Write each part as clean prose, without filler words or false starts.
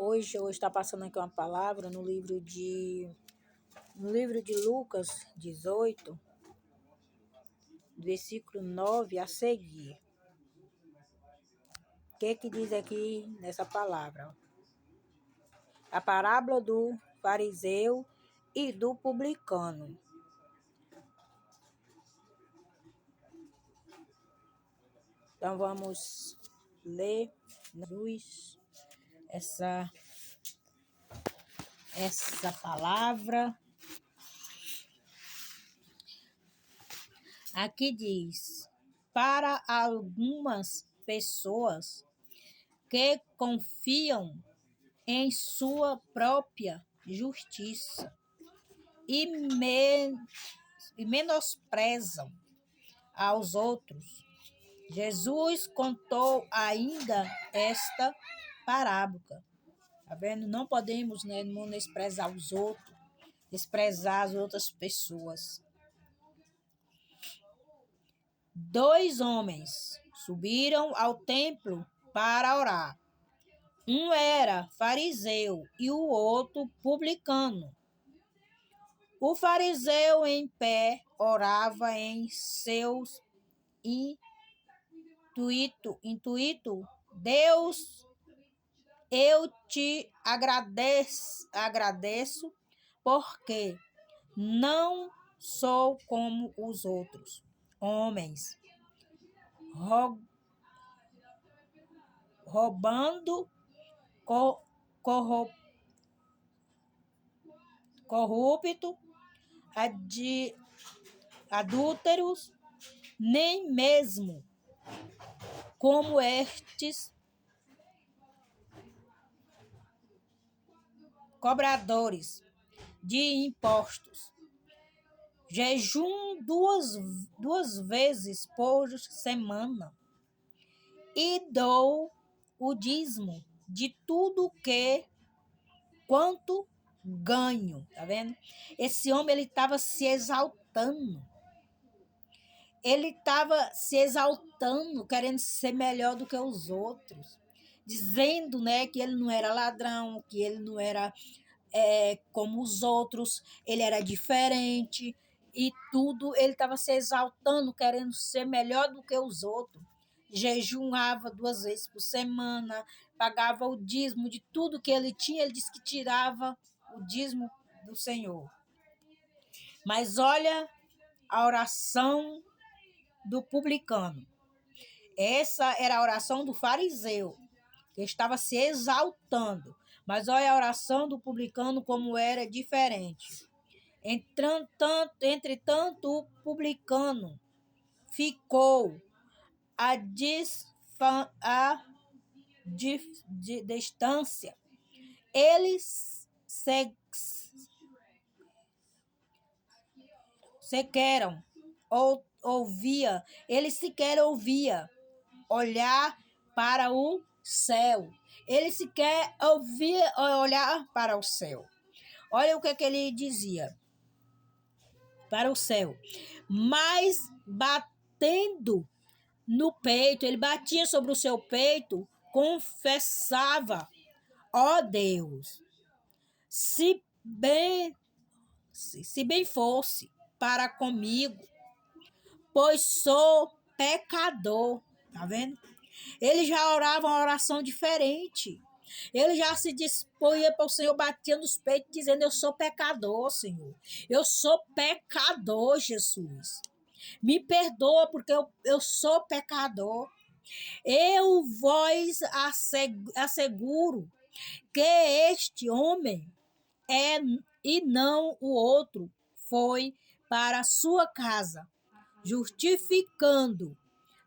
Hoje eu vou estar passando aqui uma palavra no livro de Lucas 18, versículo 9 a seguir. O que diz aqui nessa palavra? A parábola do fariseu e do publicano. Então vamos ler essa palavra. Aqui diz: para algumas pessoas que confiam em sua própria justiça e menosprezam aos outros, Jesus contou ainda esta parábola. Tá vendo? Não podemos, menosprezar os outros, desprezar as outras pessoas. 2 homens subiram ao templo para orar. Um era fariseu e o outro publicano. O fariseu em pé orava em seus intuito: Deus, eu te agradeço porque não sou como os outros homens, roubando, corrupto, adúlteros, nem mesmo como estes cobradores de impostos. Jejum duas vezes por semana e dou o dízimo de tudo quanto ganho. Tá vendo? Esse homem, ele estava se exaltando. Ele estava se exaltando, querendo ser melhor do que os outros. Dizendo, que ele não era ladrão, que ele não era como os outros, ele era diferente e tudo. Ele estava se exaltando, querendo ser melhor do que os outros. Jejuava 2 vezes por semana, pagava o dízimo de tudo que ele tinha. Ele disse que tirava o dízimo do Senhor. Mas olha a oração do publicano. Essa era a oração do fariseu, que estava se exaltando. Mas olha a oração do publicano como era diferente. Entretanto, o publicano ficou à distância. Eles sequer ouvia olhar para o céu. Ele sequer ouvia olhar para o céu. Olha o que ele dizia para o céu. Mas batendo no peito, ele batia sobre o seu peito, confessava: ó Deus, se bem fosse para comigo, pois sou pecador. Tá vendo? Ele já orava uma oração diferente. Ele já se dispunha para o Senhor, batia nos peitos, dizendo: eu sou pecador, Senhor. Eu sou pecador, Jesus. Me perdoa, porque eu sou pecador. Eu vos asseguro que este homem e não o outro foi para a sua casa, justificando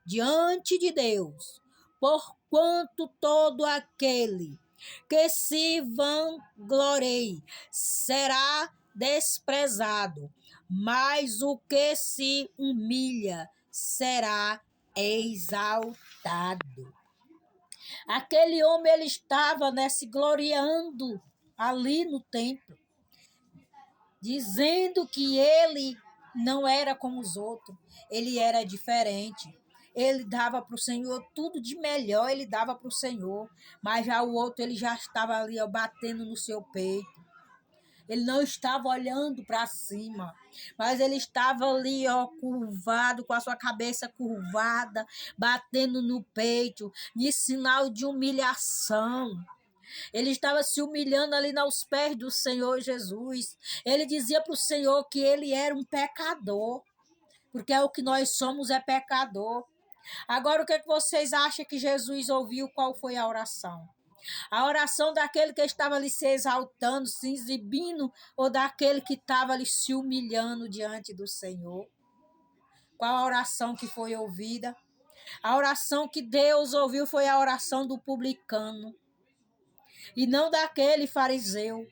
diante de Deus, porquanto todo aquele que se vanglorie será desprezado, mas o que se humilha será exaltado. Aquele homem, ele estava se gloriando ali no templo, dizendo que ele não era como os outros, ele era diferente. ele dava para o Senhor, tudo de melhor ele dava para o Senhor, mas já o outro ele já estava ali, ó, batendo no seu peito. Ele não estava olhando para cima, mas ele estava ali, ó, curvado, com a sua cabeça curvada, batendo no peito, de sinal de humilhação. Ele estava se humilhando ali aos pés do Senhor Jesus. Ele dizia para o Senhor que ele era um pecador, porque é o que nós somos, é pecador. Agora, o que vocês acham que Jesus ouviu? Qual foi a oração? A oração daquele que estava ali se exaltando, se exibindo, ou daquele que estava ali se humilhando diante do Senhor? Qual a oração que foi ouvida? A oração que Deus ouviu foi a oração do publicano, e não daquele fariseu.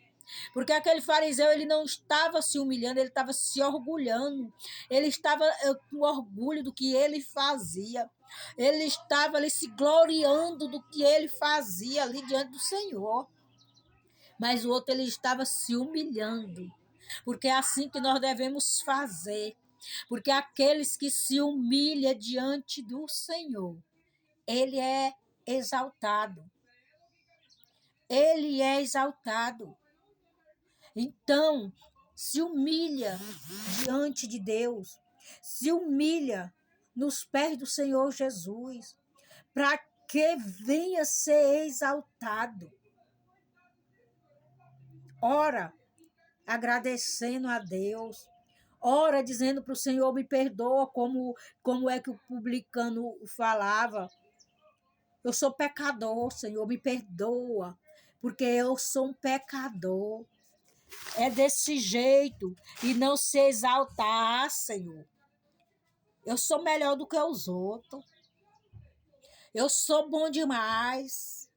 Porque aquele fariseu, ele não estava se humilhando, ele estava se orgulhando. Ele estava com orgulho do que ele fazia. Ele estava ali se gloriando do que ele fazia ali diante do Senhor. Mas o outro, ele estava se humilhando. Porque é assim que nós devemos fazer. Porque aqueles que se humilham diante do Senhor, ele é exaltado. Ele é exaltado. Então, se humilha diante de Deus, se humilha nos pés do Senhor Jesus, para que venha ser exaltado. Ora, agradecendo a Deus, ora dizendo para o Senhor, me perdoa, como é que o publicano falava. Eu sou pecador, Senhor, me perdoa, porque eu sou um pecador. É desse jeito, e não se exaltar, Senhor. Eu sou melhor do que os outros. Eu sou bom demais.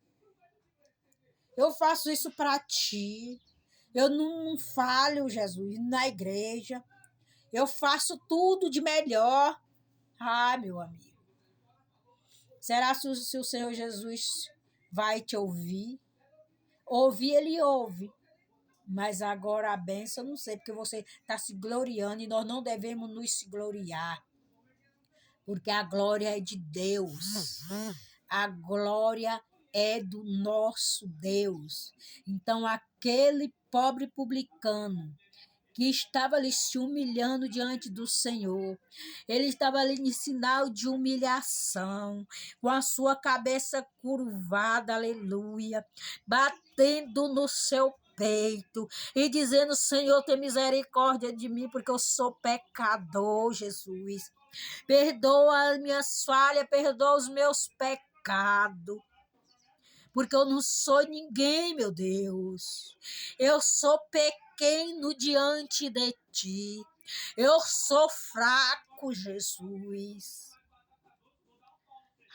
Eu faço isso para ti. Eu não falho, Jesus, na igreja. Eu faço tudo de melhor. Ah, meu amigo. Será se o Senhor Jesus vai te ouvir? Ouvir, ele ouve. Mas agora a bênção, eu não sei, porque você está se gloriando e nós não devemos nos se gloriar. Porque a glória é de Deus. A glória é do nosso Deus. Então, aquele pobre publicano que estava ali se humilhando diante do Senhor, ele estava ali em sinal de humilhação, com a sua cabeça curvada, aleluia, batendo no seu peito e dizendo: Senhor, tem misericórdia de mim, porque eu sou pecador, Jesus. Perdoa as minhas falhas, perdoa os meus pecados. Porque eu não sou ninguém, meu Deus. Eu sou pequeno diante de ti. Eu sou fraco, Jesus.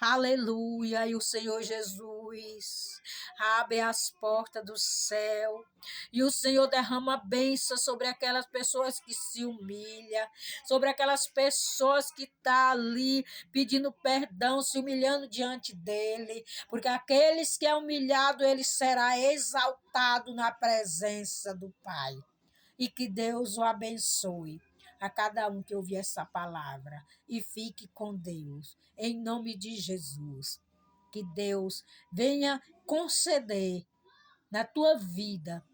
Aleluia, e o Senhor Jesus abre as portas do céu, e o Senhor derrama bênção sobre aquelas pessoas que se humilham, sobre aquelas pessoas que estão ali pedindo perdão, se humilhando diante dele, porque aqueles que é humilhado, ele será exaltado na presença do Pai. E que Deus o abençoe a cada um que ouvir essa palavra e fique com Deus, em nome de Jesus. Que Deus venha conceder na tua vida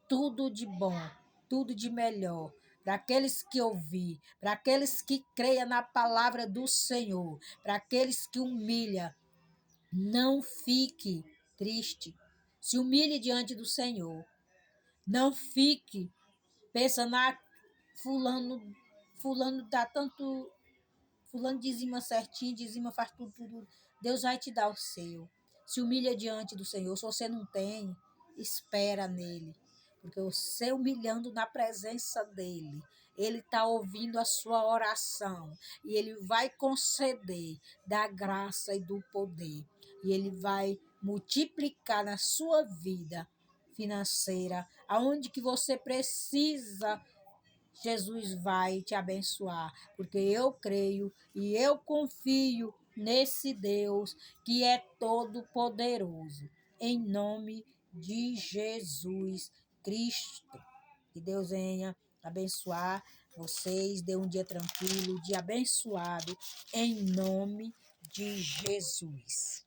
tudo de bom, tudo de melhor, para aqueles que ouvir, para aqueles que creiam na palavra do Senhor, para aqueles que humilham. Não fique triste, se humilhe diante do Senhor. Não fique pensando, fulano dá tanto, fulano dizima certinho, dizima, faz tudo. Deus vai te dar o seu. Se humilha diante do Senhor. Se você não tem, espera nele. Porque você humilhando na presença dele, ele está ouvindo a sua oração. E ele vai conceder da graça e do poder. E ele vai multiplicar na sua vida financeira, aonde que você precisa. Jesus vai te abençoar, porque eu creio e eu confio nesse Deus que é todo-poderoso. Em nome de Jesus Cristo. Que Deus venha abençoar vocês, dê um dia tranquilo, um dia abençoado, em nome de Jesus.